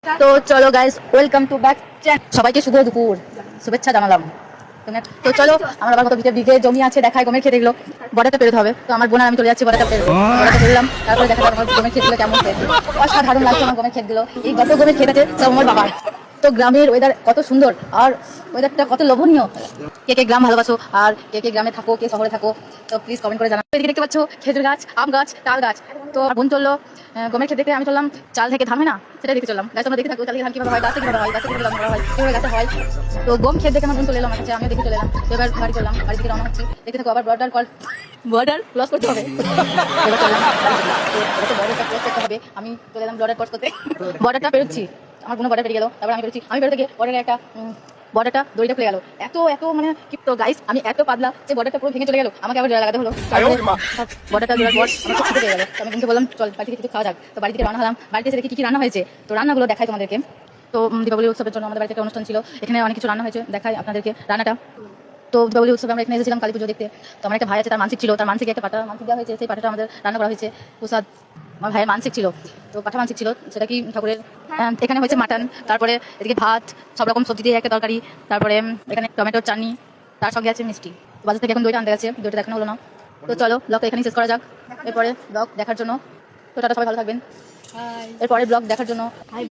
তো চলো guys, welcome to back channel. সবাইকে শুভ দুপুর শুভেচ্ছা জানালাম। তো চলো, আমার আবার কত বিঘে বিঘে জমি আছে, দেখায় গমের খেতে, এগুলো বর্ডারটা পেরোতে হবে। তো আমার বোন আর আমি চলে যাচ্ছি বর্ডারটা পেরোতে। বর্ডারটা পেরোলাম, তারপরে দেখা যাবে আমার গমের ক্ষেতগুলো কেমন হয়েছে। অসাধারণ লাগছে আমার গমের ক্ষেতগুলো। এই যত গমের ক্ষেত আছে সব আমার বাবার। তো গ্রামের ওয়েদার কত সুন্দর, আর ওয়েদারটা কত লোভনীয়। কে কে গ্রাম ভালোবাসো, আর কে কে গ্রামে থাকো, কে শহরে থাকো, তো প্লিজ কমেন্ট করে জানাও। এদিকে দেখতে পাচ্ছ খেজুর গাছ, আম গাছ, তাল গাছ। তো আমার বোন চললো গমের ক্ষেত দেখতে, আমি চললাম চাল থেকে ধান হয় না সেটা দেখতে চললাম। গাছ আমরা দেখে থাকো চাল থেকে ধান কিভাবে হয়, গাছ থেকে কিভাবে হয়, গাছ থেকে কিভাবে করা হয়, কিভাবে গাছে হয়। তো গম ক্ষেত দেখে আমার বোন চলে এলাম আমার কাছে, আমিও দেখে চলে এলাম। তো এবার বাড়ি চললাম, বাড়ি থেকে রওনা হচ্ছি। দেখতে থাকো, আবার বর্ডার ক্রস করতে হবে। এবার চললাম, তো বর্ডারটা ক্রস করতে হবে। আমি চলে এলাম বর্ডার ক্রস করতে, বর্ডারটা পেরোচ্ছি। আমার কোনো বর্ডার পেরিয়ে গেল, তারপর আমি বেরোচ্ছি। আমি বেরোতে গিয়ে বর্ডারে একটা বর্ডারটা দড়িটা খুলে গেল। এত এত মানে কি, তো গাইস আমি এত পাতলা যে বর্ডারটা পুরো ভেঙে চলে গেল, আমাকে আবার জোড়া লাগাতে হলো। বর্ডারটা জোড়ার পর আমার খুব খিদে পেয়ে গেল। তো আমি বোনকে বললাম চল বাড়ি থেকে কিছু খাওয়া যাক। তো বাড়ি থেকে রান্না হলাম, বাড়িতে এসে দেখি কি কি রান্না হয়েছে। তো রান্নাগুলো দেখাই তোমাদেরকে। তো দীপাবলি উৎসবের জন্য আমাদের বাড়িতে একটা অনুষ্ঠান ছিল, এখানে অনেক কিছু রান্না হয়েছে, দেখাই আপনাদেরকে রান্নাটা। তো দীপাবলি উৎসবে আমরা এখানে এসেছিলাম কালী পুজো দেখতে। তো আমার একটা ভাই আছে, তার মানসিক ছিল, তার মানসিক একটা পাটা মানসিক দেওয়া হয়েছে, সেই পাটাটা আমাদের রান্না করা হয়েছে প্রসাদ। আমার ভাইয়ের মানসিক ছিল, তো পাঠা মানসিক ছিল, সেটা কি ঠাকুরের। এখানে হয়েছে মাটন, তারপরে এদিকে ভাত, সব রকম সবজি দিয়ে একটা তরকারি, তারপরে এখানে টমেটোর চাটনি, তার সঙ্গে আছে মিষ্টি। বাজার থেকে এখন দইটা আনতে গেছে, দইটা দেখানো হলো না। তো চলো ব্লগটা এখানেই শেষ করা যাক। এরপরে ব্লগ দেখার জন্য, তো টাটা, সবাই ভালো থাকবেন। এরপরে ব্লগ দেখার জন্য